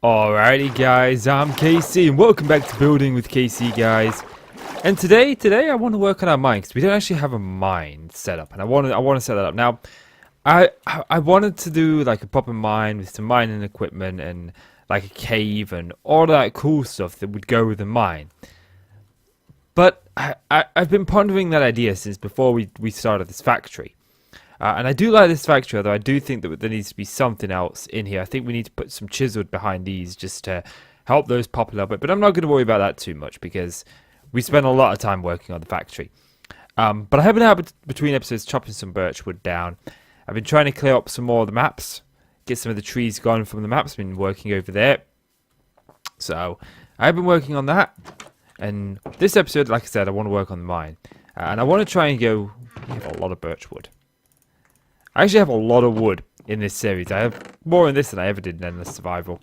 Alrighty guys, I'm KC and welcome back to Building with KC guys. And today I want to work on our mine because we don't actually have a mine set up, and I want to set that up. Now, I wanted to do like a proper mine with some mining equipment and like a cave and all that cool stuff that would go with a mine. But I've been pondering that idea since before we started this factory. And I do like this factory, although I do think that there needs to be something else in here. I think we need to put some chiseled behind these just to help those pop a little bit. But I'm not going to worry about that too much because we spent a lot of time working on the factory. But I have been out between episodes chopping some birch wood down. I've been trying to clear up some more of the maps, get some of the trees gone from the maps. I've been working over there. So I've been working on that. And this episode, like I said, I want to work on the mine. And I want to try and go... We have a lot of birch wood. I actually have a lot of wood in this series. I have more in this than I ever did in Endless Survival.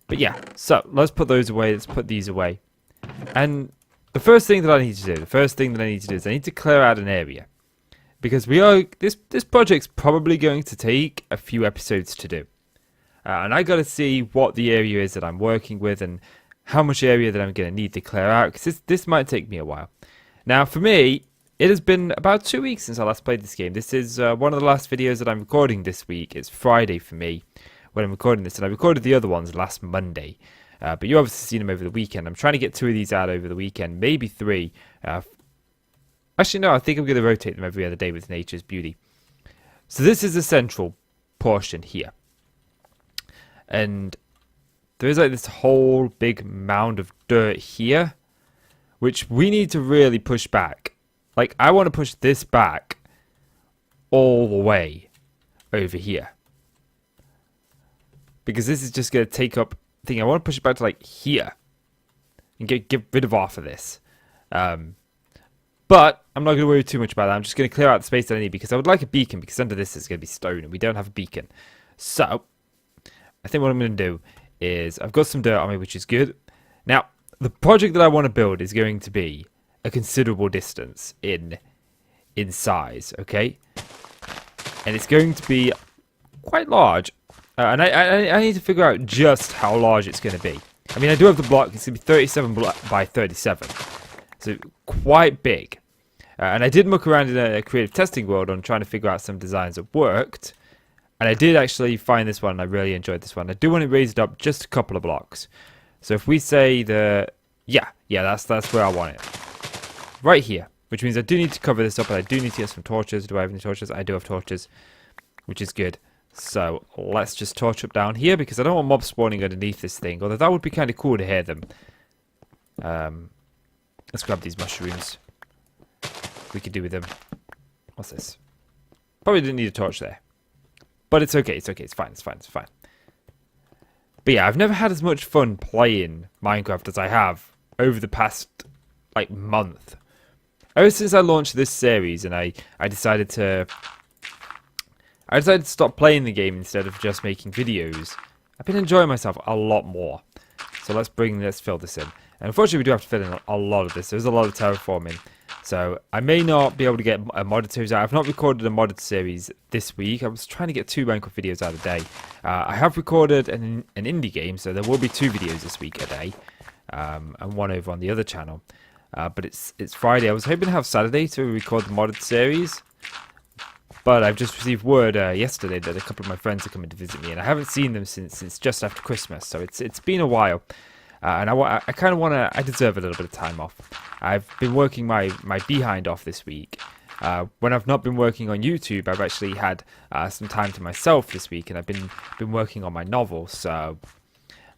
But yeah, so let's put those away. Let's put these away. And the first thing that I need to do, is I need to clear out an area. Because this project's probably going to take a few episodes to do. And I got to see what the area is that I'm working with and how much area that I'm going to need to clear out. Because this might take me a while. Now, for me... It has been about 2 weeks since I last played this game. This is one of the last videos that I'm recording this week. It's Friday for me when I'm recording this, and I recorded the other ones last Monday. But you obviously seen them over the weekend. I'm trying to get 2 of these out over the weekend, maybe 3. Actually, no, I think I'm going to rotate them every other day with nature's beauty. So this is the central portion here. And there is like this whole big mound of dirt here, which we need to really push back. Like, I want to push this back all the way over here. Because this is just going to take up... I want to push it back to, like, here. And get rid of half of this. But I'm not going to worry too much about that. I'm just going to clear out the space that I need. Because I would like a beacon. Because under this is going to be stone. And we don't have a beacon. So, I think what I'm going to do is... I've got some dirt on me, which is good. Now, the project that I want to build is going to be... a considerable distance in size, okay? And it's going to be quite large. And I need to figure out just how large it's going to be. I mean, I do have the block. It's going to be 37 by 37. So, quite big. And I did look around in a creative testing world on trying to figure out some designs that worked. And I did actually find this one. I really enjoyed this one. I do want to raise it up just a couple of blocks. So, if we say the... Yeah, that's where I want it. Right here, which means I do need to cover this up, and I do need to get some torches. Do I have any torches? I do have torches, which is good. So let's just torch up down here, because I don't want mobs spawning underneath this thing, although that would be kind of cool to hear them. Let's grab these mushrooms. We could do with them. What's this? Probably didn't need a torch there. But it's okay, it's okay, it's fine, it's fine, it's fine. But yeah, I've never had as much fun playing Minecraft as I have over the past, like, month. Ever since I launched this series and I decided to stop playing the game instead of just making videos, I've been enjoying myself a lot more. So let's fill this in. And unfortunately we do have to fill in a lot of this. There's a lot of terraforming. So I may not be able to get a modded series out. I've not recorded a modded series this week. I was trying to get 2 Minecraft videos out a day. I have recorded an indie game, so there will be 2 videos this week a day. And one over on the other channel. But it's Friday. I was hoping to have Saturday to record the modded series. But I've just received word yesterday that a couple of my friends are coming to visit me. And I haven't seen them since just after Christmas. So it's been a while. And I kind of want to... I deserve a little bit of time off. I've been working my behind off this week. When I've not been working on YouTube, I've actually had some time to myself this week. And I've been working on my novel. So...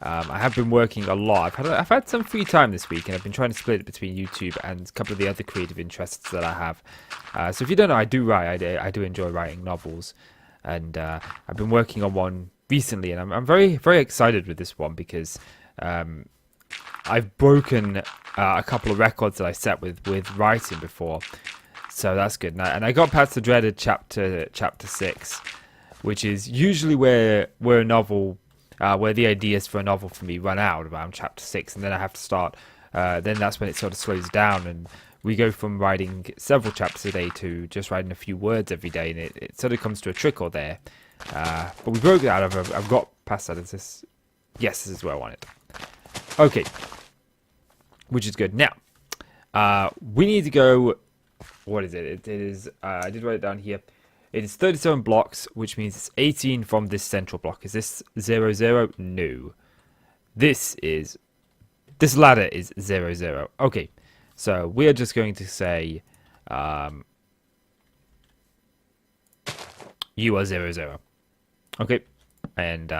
I have been working a lot. I've had some free time this week, and I've been trying to split it between YouTube and a couple of the other creative interests that I have. So if you don't know, I do write. I do enjoy writing novels, and I've been working on one recently, and I'm very, very excited with this one because I've broken a couple of records that I set with writing before, so that's good. And I got past the dreaded chapter 6, which is usually where a novel. Where the ideas for a novel for me run out around chapter 6, and then I have to start. Then that's when it sort of slows down, and we go from writing several chapters a day to just writing a few words every day, and it sort of comes to a trickle there. But we broke that. I've got past that. Is this Yes, this is where I want it. Okay. Which is good. Now, we need to go... What is it? It is... I did write it down here. It is 37 blocks, which means it's 18 from this central block. Is this 0, 0? No. This is... This ladder is 0, 0. Okay. So, we are just going to say... you are 0, 0. Okay. And,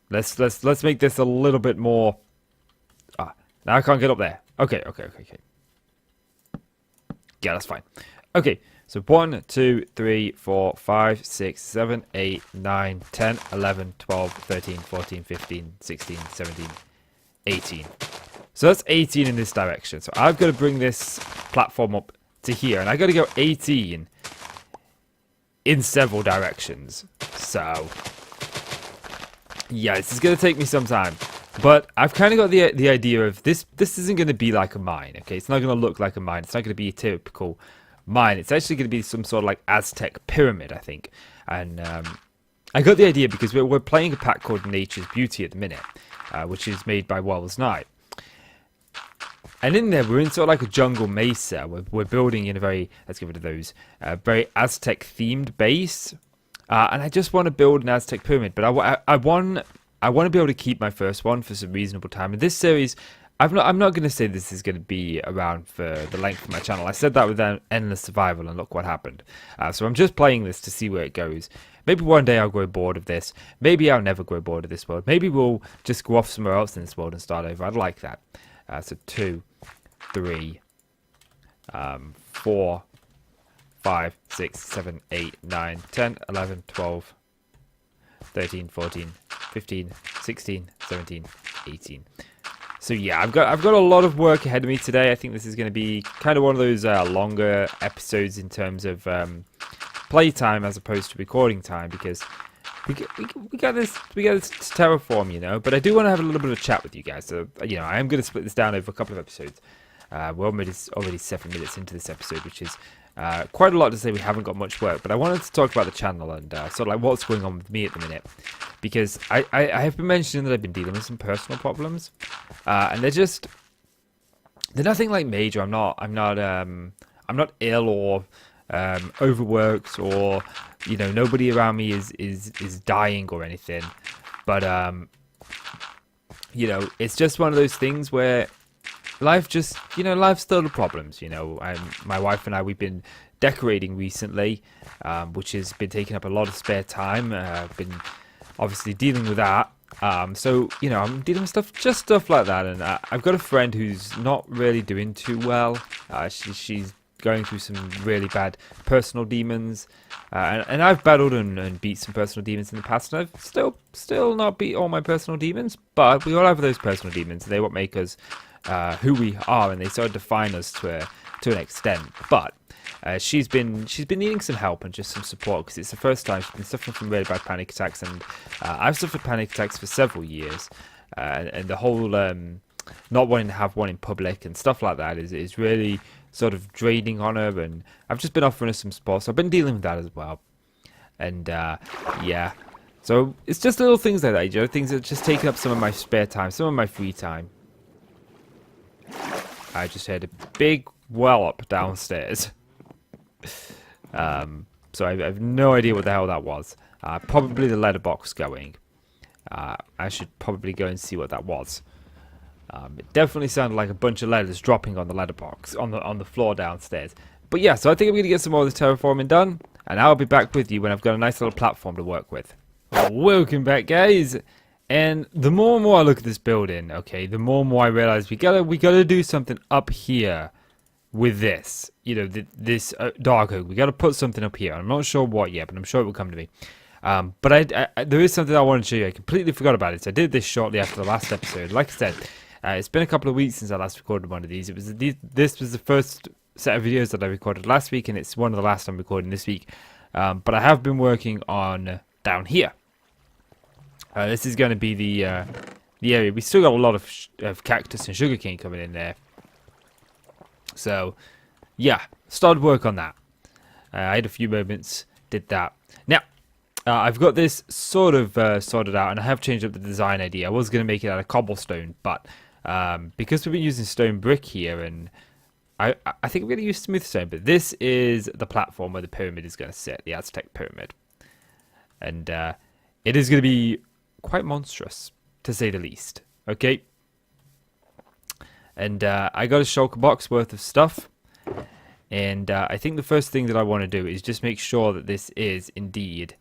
let's make this a little bit more... now I can't get up there. Okay. Yeah, that's fine. Okay, so 1, 2, 3, 4, 5, 6, 7, 8, 9, 10, 11, 12, 13, 14, 15, 16, 17, 18. So that's 18 in this direction. So I've got to bring this platform up to here. And I've got to go 18 in several directions. So, yeah, this is going to take me some time. But I've kind of got the idea of this isn't going to be like a mine, okay? It's not going to look like a mine. It's not going to be a typical mine. It's actually going to be some sort of like Aztec pyramid, I think. And I got the idea because we're playing a pack called Nature's Beauty at the minute, which is made by Wells Knight. And in there, we're in sort of like a jungle mesa. We're building in a very, let's get rid of those, very Aztec-themed base. And I just want to build an Aztec pyramid, but I want to be able to keep my first one for some reasonable time. In this series, I'm not going to say this is going to be around for the length of my channel. I said that with Endless Survival, and look what happened. So I'm just playing this to see where it goes. Maybe one day I'll grow bored of this. Maybe I'll never grow bored of this world. Maybe we'll just go off somewhere else in this world and start over. I'd like that. So 2, 3, 4, 5, 6, 7, 8, 9, 10, 11, 12, 13, 14, 15, 16, 17, 18. So yeah, I've got a lot of work ahead of me today. I think this is going to be kind of one of those longer episodes in terms of playtime as opposed to recording time, because we got this to terraform, you know. But I do want to have a little bit of a chat with you guys. So you know, I am going to split this down over a couple of episodes. We're already 7 minutes into this episode, which is quite a lot to say we haven't got much work. But I wanted to talk about the channel and sort of like what's going on with me at the minute, because I have been mentioning that I've been dealing with some personal problems, and they're nothing like major. I'm not ill or overworked, or you know, nobody around me is dying or anything. But you know, it's just one of those things where life's still the problems, you know. My wife and I, we've been decorating recently, which has been taking up a lot of spare time. I've been obviously dealing with that. So, you know, I'm dealing with stuff like that. And I've got a friend who's not really doing too well. She's going through some really bad personal demons. And I've battled and beat some personal demons in the past. And I've still not beat all my personal demons. But we all have those personal demons. They what make us who we are, and they sort of define us to an extent. But she's been needing some help and just some support, because it's the first time she's been suffering from really bad panic attacks, and I've suffered panic attacks for several years, and the whole not wanting to have one in public and stuff like that is really sort of draining on her, and I've just been offering her some support, so I've been dealing with that as well. And yeah, so it's just little things like that, you know, things that are just taking up some of my spare time, some of my free time. I just heard a big wallop downstairs. So I have no idea what the hell that was. Probably the letterbox going. I should probably go and see what that was. It definitely sounded like a bunch of letters dropping on the letterbox, on the floor downstairs. But yeah, so I think I'm going to get some more of the terraforming done, and I'll be back with you when I've got a nice little platform to work with. Welcome back, guys. And the more and more I look at this building, okay, the more and more I realize we gotta do something up here with this. You know, this dark oak. We gotta put something up here. I'm not sure what yet, but I'm sure it will come to me. But there is something I wanted to show you. I completely forgot about it. So I did this shortly after the last episode. Like I said, it's been a couple of weeks since I last recorded one of these. This was the first set of videos that I recorded last week, and it's one of the last I'm recording this week. But I have been working on down here. This is going to be the area. We still got a lot of cactus and sugarcane coming in there. So, yeah, started work on that. I had a few moments, did that. Now, I've got this sort of sorted out, and I have changed up the design idea. I was going to make it out of cobblestone, but because we've been using stone brick here, and I think I'm going to use smooth stone, but this is the platform where the pyramid is going to sit, the Aztec pyramid. And it is going to be quite monstrous, to say the least. Okay? And I got a shulker box worth of stuff. And I think the first thing that I want to do is just make sure that this is indeed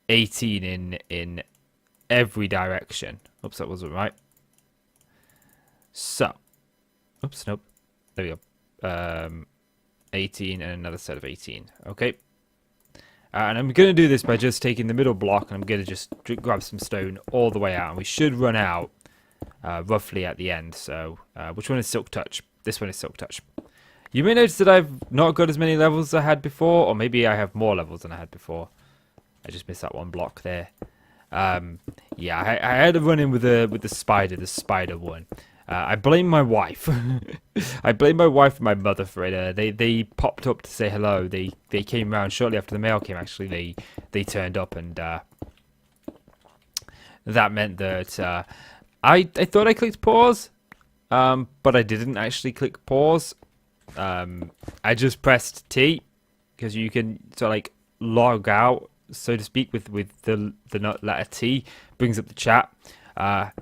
18 in every direction. Oops, that wasn't right. So. Oops, nope. There we go. 18 and another set of 18. Okay. And I'm going to do this by just taking the middle block, and I'm going to just grab some stone all the way out. And we should run out roughly at the end. So, which one is Silk Touch? This one is Silk Touch. You may notice that I've not got as many levels as I had before, or maybe I have more levels than I had before. I just missed that one block there. Yeah, I had a run-in with the spider one. I blame my wife. I blame my wife and my mother for it. They popped up to say hello. They came round shortly after the mail came. Actually, they turned up, and that meant that I thought I clicked pause, but I didn't actually click pause. I just pressed T because you can sort of like log out, so to speak, with the letter T. Brings up the chat.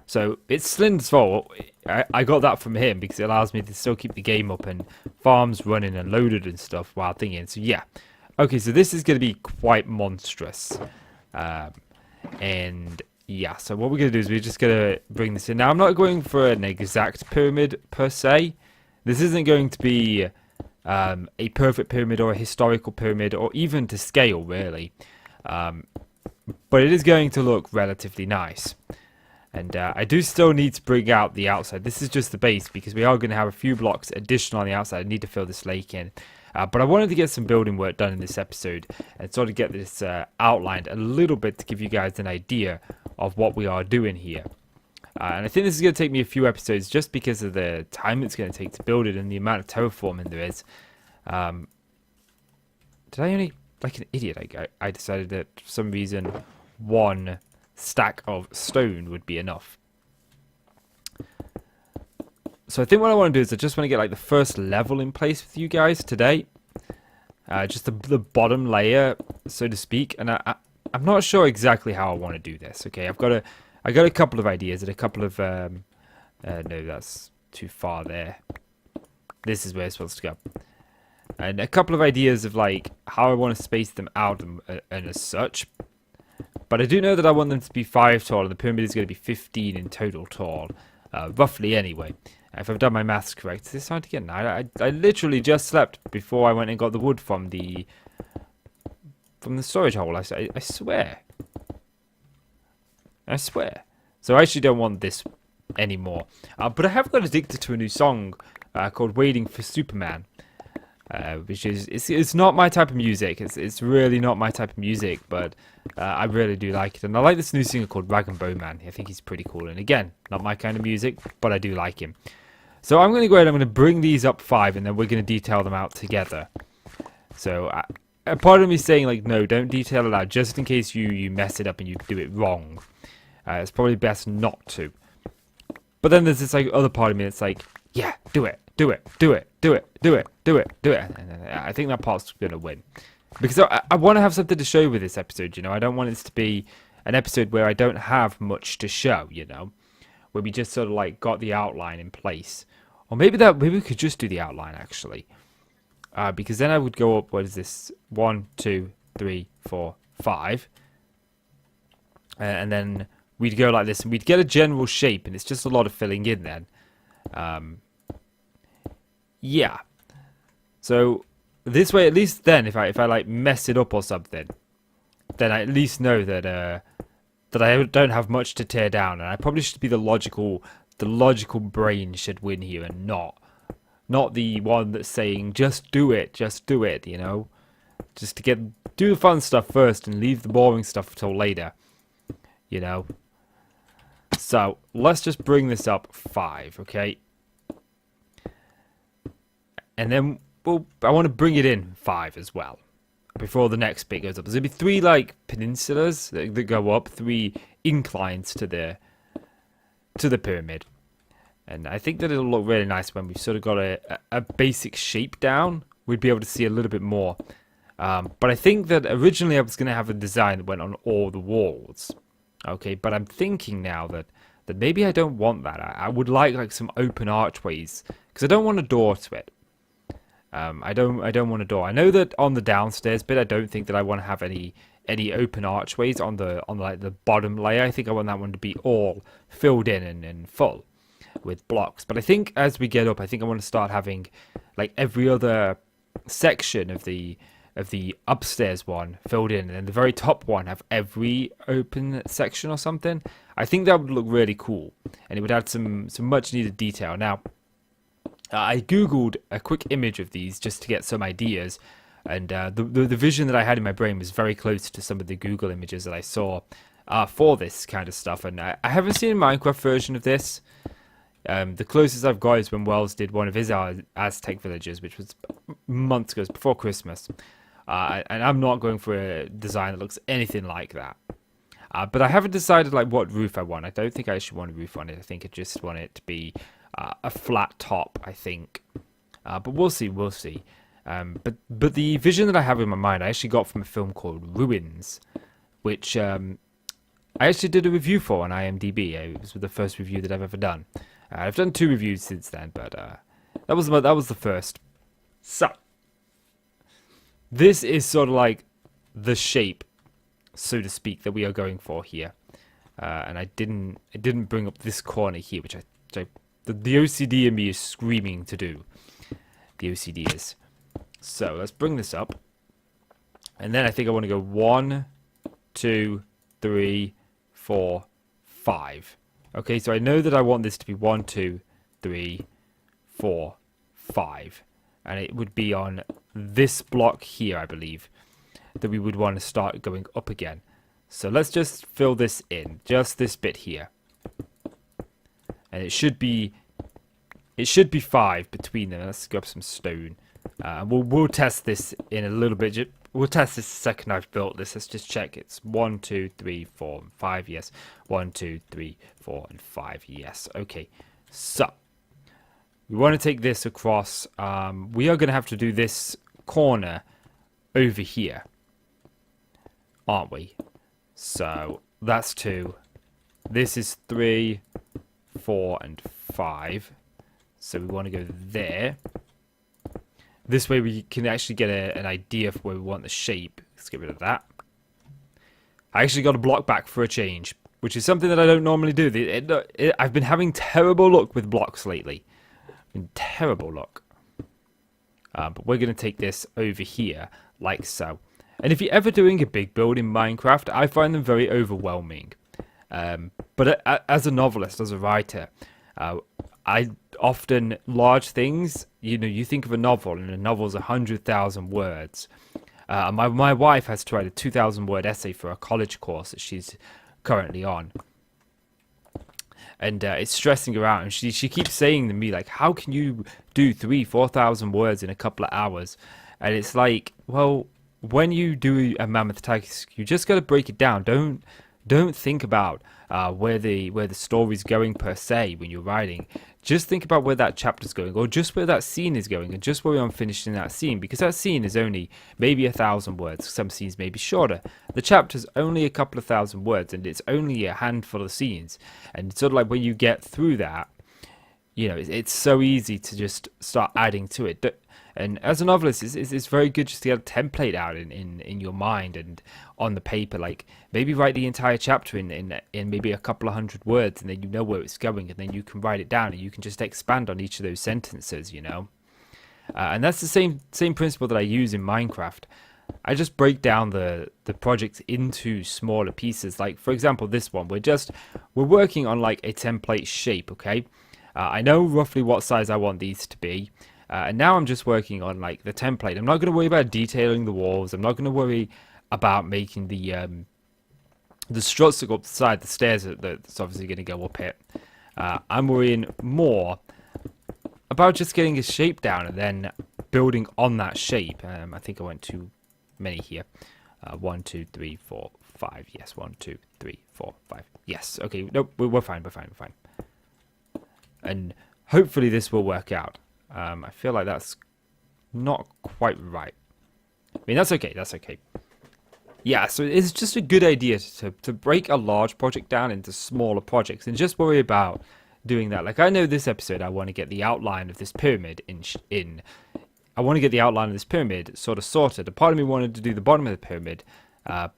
So it's Slin's fault. I got that from him because it allows me to still keep the game up and farms running and loaded and stuff while thinking. So yeah. Okay, so this is going to be quite monstrous. And yeah, so what we're going to do is we're just going to bring this in. Now, I'm not going for an exact pyramid per se. This isn't going to be a perfect pyramid or a historical pyramid or even to scale, really. But it is going to look relatively nice. And I do still need to bring out the outside. This is just the base because we are going to have a few blocks additional on the outside. I need to fill this lake in. But I wanted to get some building work done in this episode and sort of get this outlined a little bit to give you guys an idea of what we are doing here. And I think this is going to take me a few episodes just because of the time it's going to take to build it and the amount of terraforming there is. Did I only, like an idiot, I decided that for some reason one stack of stone would be enough. So I think what I want to do is I just want to get like the first level in place with you guys today. Just the bottom layer, so to speak. And I'm not sure exactly how I want to do this. Okay, I got a couple of ideas and a couple of no, that's too far there. This is where it's supposed to go. And a couple of ideas of like how I want to space them out and as such. But I do know that I want them to be 5 tall, and the pyramid is going to be 15 in total tall. Roughly, anyway. If I've done my maths correct. It's starting to get night. I literally just slept before I went and got the wood from the storage hole. I swear. I swear. So I actually don't want this anymore. But I have got addicted to a new song called Waiting for Superman. Which is it's not my type of music. It's really not my type of music, but I really do like it. And I like this new singer called Rag and Bone Man. I think he's pretty cool. And again, not my kind of music, but I do like him. So I'm going to go ahead and I'm going to bring these up 5, and then we're going to detail them out together. So a part of me saying like, no, don't detail it out, just in case you mess it up and you do it wrong. It's probably best not to. But then there's this like other part of me that's like, yeah, do it. Do it, do it, do it, do it, do it, do it. And I think that part's going to win. Because I want to have something to show with this episode, you know. I don't want it to be an episode where I don't have much to show, you know. Where we just sort of like got the outline in place. Or maybe we could just do the outline, actually. Because then I would go up, what is this? 1, 2, 3, 4, 5. And then we'd go like this. And we'd get a general shape. And it's just a lot of filling in then. Yeah. So this way, at least then, if I like mess it up or something, then I at least know that that I don't have much to tear down, and I probably should be the logical brain should win here, and not the one that's saying just do it, you know, just to do the fun stuff first and leave the boring stuff till later, you know. So let's just bring this up 5, okay? And then, well, I want to bring it in 5 as well. before the next bit goes up. There's gonna be 3 like peninsulas that go up, 3 inclines to the pyramid, and I think that it'll look really nice when we've sort of got a basic shape down. We'd be able to see a little bit more. But I think that originally I was gonna have a design that went on all the walls. Okay, but I'm thinking now that maybe I don't want that. I would like some open archways because I don't want a door to it. I don't want a door. I know that on the downstairs bit, I don't think that I want to have any open archways on like the bottom layer. I think I want that one to be all filled in and full with blocks. But I think as we get up, I think I want to start having like every other section of the upstairs one filled in, and then the very top one have every open section or something. I think that would look really cool, and it would add some much needed detail. Now, I googled a quick image of these just to get some ideas, and the vision that I had in my brain was very close to some of the Google images that I saw for this kind of stuff. And I haven't seen a Minecraft version of this. The closest I've got is when Wells did one of his Aztec villages, which was months ago, before Christmas. And I'm not going for a design that looks anything like that. But I haven't decided like what roof I want. I don't think I actually want a roof on it. I think I just want it to be a flat top, I think. But we'll see, we'll see. But the vision that I have in my mind, I actually got from a film called Ruins, which I actually did a review for on IMDb. It was the first review that I've ever done. I've done 2 reviews since then, but that was the first. So this is sort of like the shape, so to speak, that we are going for here. And I didn't bring up this corner here, which the OCD in me is screaming to do. The OCD is. So let's bring this up. And then I think I want to go 1, 2, 3, 4, 5. Okay, so I know that I want this to be 1, 2, 3, 4, 5. And it would be on this block here, I believe, that we would want to start going up again. So let's just fill this in, just this bit here. And it should be 5 between them. Let's grab some stone. We'll test this in a little bit. We'll test this the second I've built this. Let's just check. It's 1, 2, 3, 4, and 5. Yes. 1, 2, 3, 4, and 5. Yes. Okay. So we want to take this across. We are going to have to do this corner over here, aren't we? So that's 2. This is 3, 4, and 5. So we want to go there. This way we can actually get an idea for where we want the shape. Let's get rid of that. I actually got a block back for a change, which is something that I don't normally do. I've been having terrible luck with blocks lately. Terrible luck. But we're going to take this over here, like so. And if you're ever doing a big build in Minecraft, I find them very overwhelming. But as a novelist, as a writer, I often, large things, you think of a novel, and a novel's 100,000 words. My wife has to write a 2,000 word essay for a college course that she's currently on. And it's stressing her out, and she keeps saying to me, like, how can you do 3,000-4,000 words in a couple of hours? And it's like, well, when you do a mammoth task, you just got to break it down. Don't think about where the story's going per se when you're writing. Just think about where that chapter's going, or just where that scene is going, and just where I'm finishing that scene, because that scene is only maybe 1,000 words. Some scenes may be shorter. The chapter's only a couple of thousand words, and it's only a handful of scenes. And sort of like when you get through that, it's so easy to just start adding to it. And as a novelist, it's very good just to get a template out in your mind and on the paper. Like, maybe write the entire chapter in maybe a couple of 100 words, and then you know where it's going, and then you can write it down, and you can just expand on each of those sentences, And that's the same principle that I use in Minecraft. I just break down the project into smaller pieces. Like, for example, this one, we're working on like a template shape, okay? I know roughly what size I want these to be. And now I'm just working on like the template. I'm not going to worry about detailing the walls. I'm not going to worry about making the struts that go up the side, the stairs that's obviously going to go up it. I'm worrying more about just getting a shape down and then building on that shape. I think I went too many here. 1, 2, 3, 4, 5. Yes, 1, 2, 3, 4, 5. Yes. Okay. Nope. We're fine. We're fine. We're fine. And hopefully this will work out. I feel like that's not quite right. I mean, that's okay. That's okay. Yeah, so it's just a good idea to break a large project down into smaller projects and just worry about doing that. Like, I know this episode I want to get the outline of this pyramid I want to get the outline of this pyramid sort of sorted. A part of me wanted to do the bottom of the pyramid, but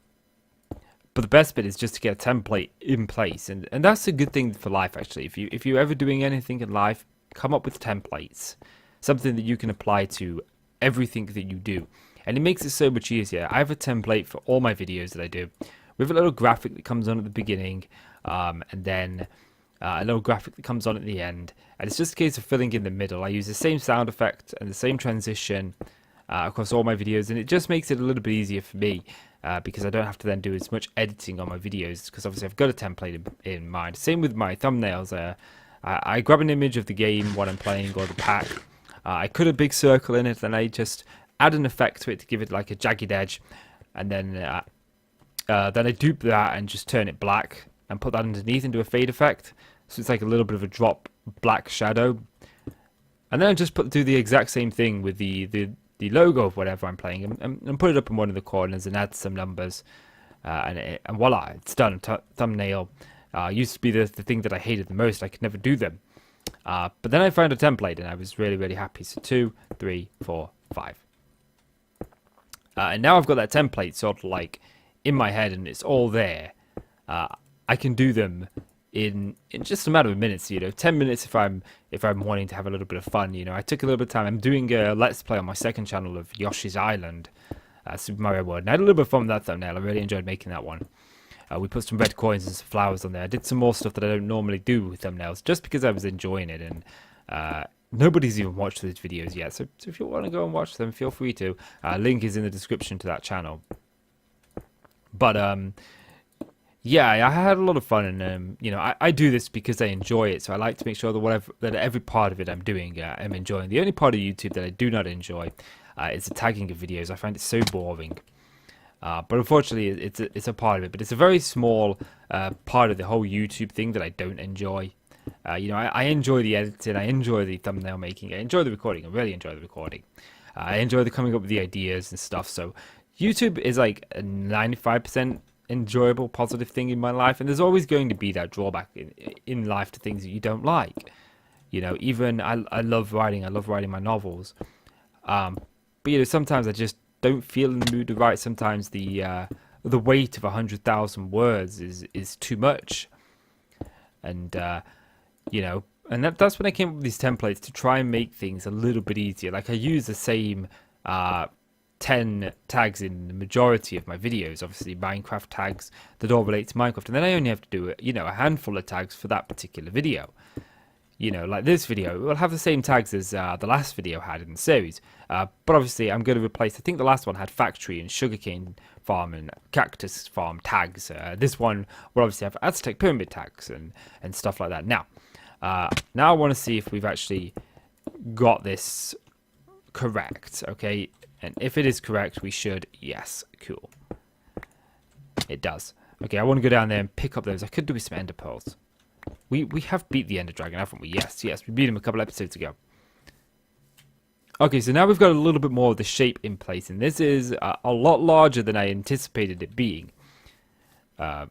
the best bit is just to get a template in place, and that's a good thing for life, actually. If you're ever doing anything in life, come up with templates, something that you can apply to everything that you do. And it makes it so much easier. I have a template for all my videos that I do, with a little graphic that comes on at the beginning, and then a little graphic that comes on at the end. And it's just a case of filling in the middle. I use the same sound effect and the same transition across all my videos, and it just makes it a little bit easier for me because I don't have to then do as much editing on my videos, because obviously I've got a template in mind. Same with my thumbnails. I grab an image of the game, what I'm playing, or the pack. I cut a big circle in it, and I just add an effect to it to give it like a jagged edge, and then I dupe that and just turn it black and put that underneath into a fade effect, so it's like a little bit of a drop black shadow. And then I just do the exact same thing with the logo of whatever I'm playing, and put it up in one of the corners and add some numbers, and voila, it's done. Thumbnail used to be the thing that I hated the most. I could never do them, but then I found a template and I was really happy. So 2, 3, 4, 5. And now I've got that template sort of like in my head, and it's all there. I can do them in just a matter of minutes. 10 minutes if I'm wanting to have a little bit of fun. I took a little bit of time. I'm doing a let's play on my second channel of Yoshi's Island, Super Mario World, and I had a little bit of fun with that thumbnail. I really enjoyed making that one. We put some red coins and some flowers on there. I did some more stuff that I don't normally do with thumbnails, just because I was enjoying it, and nobody's even watched those videos yet, so if you want to go and watch them, feel free to. Link is in the description to that channel. But yeah, I had a lot of fun, and I do this because I enjoy it, so I like to make sure that every part of it I'm doing, I'm enjoying. The only part of YouTube that I do not enjoy is the tagging of videos. I find it so boring. But unfortunately, it's a part of it, but it's a very small part of the whole YouTube thing that I don't enjoy. I enjoy the editing, I enjoy the thumbnail making, I enjoy the recording, I really enjoy the recording. I enjoy the coming up with the ideas and stuff. So YouTube is like a 95% enjoyable, positive thing in my life, and there's always going to be that drawback in life to things that you don't like. Even I love writing my novels, but sometimes I just don't feel in the mood to write. Sometimes the weight of 100,000 words is too much, and and that's when I came up with these templates to try and make things a little bit easier. Like, I use the same 10 tags in the majority of my videos, obviously Minecraft tags that all relate to Minecraft, and then I only have to do a handful of tags for that particular video. Like this video will have the same tags as the last video had in the series, but obviously I'm going to replace, I think the last one had factory and sugarcane farm and cactus farm tags. This one will obviously have Aztec pyramid tags and stuff like that. Now I want to see if we've actually got this correct, okay? And if it is correct, we should, yes, cool. It does. Okay, I want to go down there and pick up those. I could do with some ender pearls. We have beat the ender dragon, haven't we? Yes, we beat him a couple episodes ago. Okay, so now we've got a little bit more of the shape in place, and this is a lot larger than I anticipated it being. But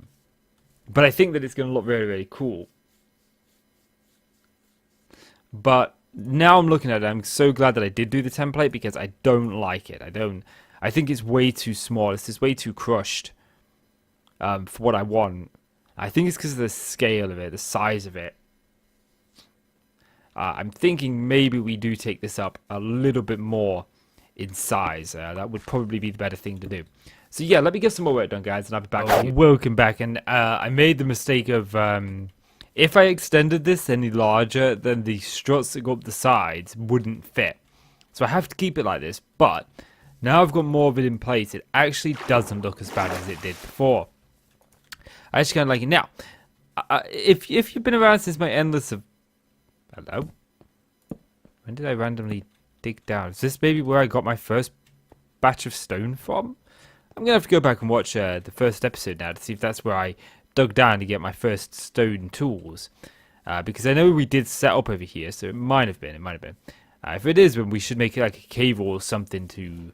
I think that it's going to look very cool. But now I'm looking at it, I'm so glad that I did do the template, because I don't like it. I think it's way too small. It's just way too crushed for what I want. I think it's because of the scale of it, the size of it. I'm thinking maybe we do take this up a little bit more in size. That would probably be the better thing to do. So yeah, let me get some more work done, guys, and I'll be back. Welcome back, and I made the mistake of if I extended this any larger, then the struts that go up the sides wouldn't fit. So I have to keep it like this, but now I've got more of it in place, it actually doesn't look as bad as it did before. I actually kind of like it. Now, if you've been around since my endless of... Hello? When did I randomly dig down? Is this maybe where I got my first batch of stone from? I'm gonna have to go back and watch the first episode now to see if that's where I dug down to get my first stone tools. Because I know we did set up over here, so it might have been. It might have been. If it is, then we should make it like a cave or something to,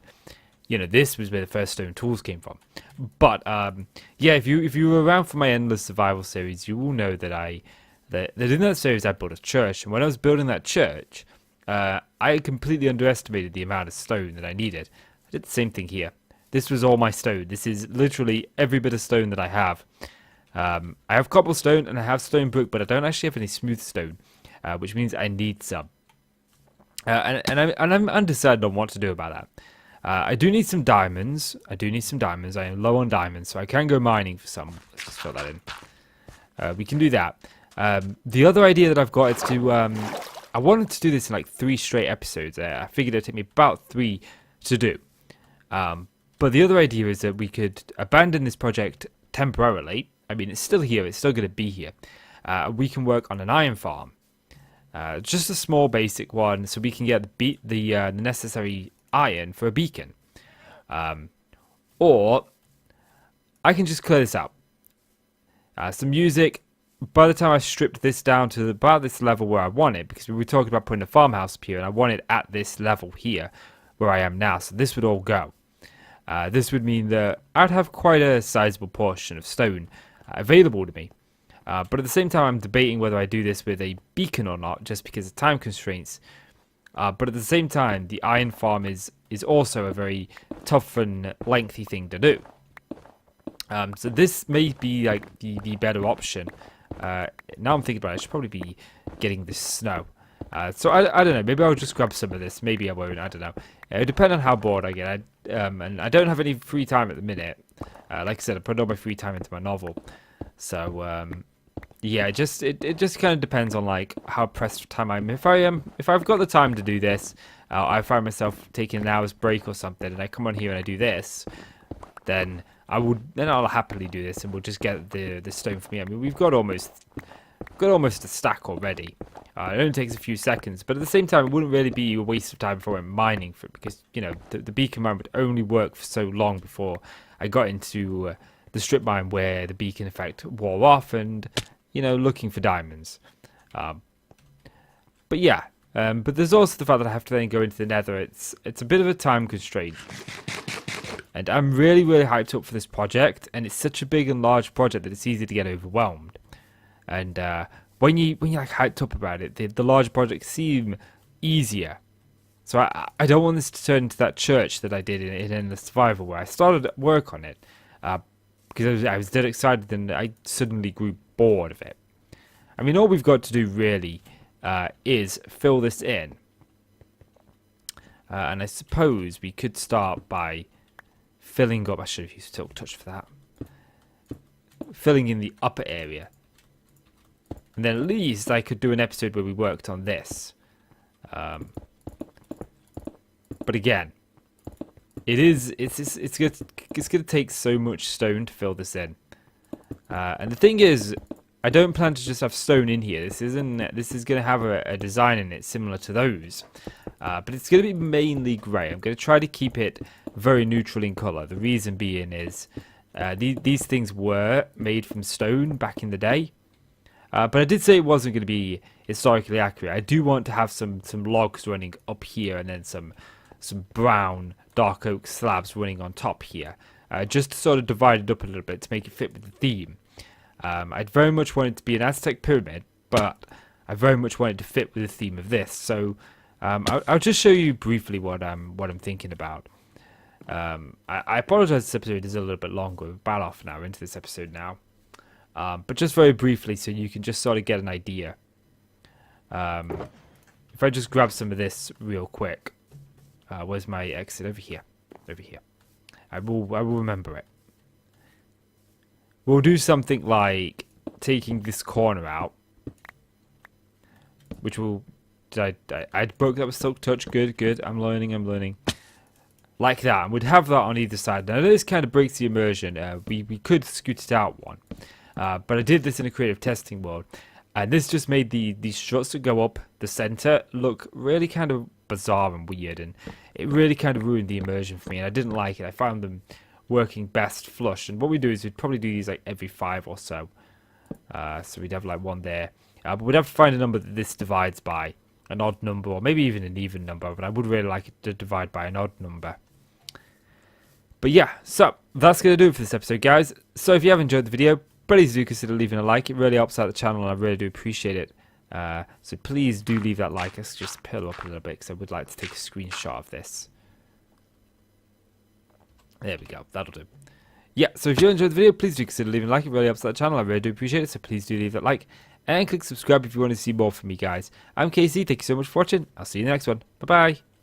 this was where the first stone tools came from. But yeah, if you were around for my endless survival series, you will know that that in that series I built a church, and when I was building that church, I completely underestimated the amount of stone that I needed. I did the same thing here. This was all my stone. This is literally every bit of stone that I have. I have cobblestone and I have stone brick, but I don't actually have any smooth stone, which means I need some. And I'm undecided on what to do about that. I do need some diamonds. I am low on diamonds, so I can go mining for some. Let's just fill that in. We can do that. The other idea that I've got is to... I wanted to do this in like 3 straight episodes. I figured it'd take me about 3 to do. But the other idea is that we could abandon this project temporarily. I mean, it's still here. It's still going to be here. We can work on an iron farm. Just a small basic one, so we can get the necessary iron for a beacon. Or I can just clear this out. Some music. By the time I stripped this down to about this level where I want it, because we were talking about putting a farmhouse up here, and I want it at this level here where I am now. So this would all go. This would mean that I'd have quite a sizable portion of stone available to me. But at the same time, I'm debating whether I do this with a beacon or not, just because of time constraints. But at the same time, the iron farm is also a very tough and lengthy thing to do. So this may be like the better option. Now I'm thinking about it, I should probably be getting this snow. So I don't know, maybe I'll just grab some of this, maybe I won't, I don't know. It depends on how bored I get. And I don't have any free time at the minute. Like I said, I put all my free time into my novel. So yeah, it just kind of depends on like how pressed for time I am. If I've got the time to do this, I find myself taking an hour's break or something, and I come on here and I do this, then I'll happily do this, and we'll just get the stone for me. I mean, we've got almost a stack already. It only takes a few seconds, but at the same time, it wouldn't really be a waste of time for mining for it, because the beacon mine would only work for so long before I got into the strip mine where the beacon effect wore off, and looking for diamonds. But yeah, but there's also the fact that I have to then go into the nether. It's a bit of a time constraint. And I'm really, really hyped up for this project, and it's such a big and large project that it's easy to get overwhelmed. And when you like hyped up about it, the large projects seem easier. So I don't want this to turn into that church that I did in the survival, where I started work on it because I was dead excited, and I suddenly grew bored of it. I mean, all we've got to do really is fill this in, and I suppose we could start by filling up. I should have used Silk Touch for that. Filling in the upper area. And then at least I could do an episode where we worked on this. But again, it's gonna take so much stone to fill this in. And the thing is, I don't plan to just have stone in here. This is gonna have a design in it similar to those. But it's gonna be mainly grey. I'm gonna try to keep it very neutral in colour. The reason being is these things were made from stone back in the day. But I did say it wasn't going to be historically accurate. I do want to have some logs running up here, and then some brown dark oak slabs running on top here. Just to sort of divide it up a little bit to make it fit with the theme. I'd very much want it to be an Aztec pyramid, but I very much want it to fit with the theme of this. So I'll just show you briefly what I'm thinking about. I apologize, this episode is a little bit longer. We're about half an hour into this episode now. But just very briefly, so you can just sort of get an idea. If I just grab some of this real quick. Where's my exit? Over here. Over here. I will remember it. We'll do something like taking this corner out. Which will... I broke that with Silk Touch. Good. I'm learning. Like that. And we'd have that on either side. Now this kind of breaks the immersion. We could scoot it out one. But I did this in a creative testing mode, and this just made these struts that go up the center look really kind of bizarre and weird, and it really kind of ruined the immersion for me, and I didn't like it. I found them working best flush. And what we do is we'd probably do these like every 5 or so. So we'd have like one there. But we'd have to find a number that this divides by. An odd number, or maybe even an even number. But I would really like it to divide by an odd number. But yeah, so that's going to do it for this episode, guys. So if you have enjoyed the video, please do consider leaving a like. It really helps out the channel, and I really do appreciate it. So please do leave that like. Let's just pill up a little bit, because I would like to take a screenshot of this. There we go. That'll do. Yeah, so if you enjoyed the video, please do consider leaving a like. It really helps out the channel. I really do appreciate it, so please do leave that like. And click subscribe if you want to see more from me, guys. I'm Casey. Thank you so much for watching. I'll see you in the next one. Bye-bye.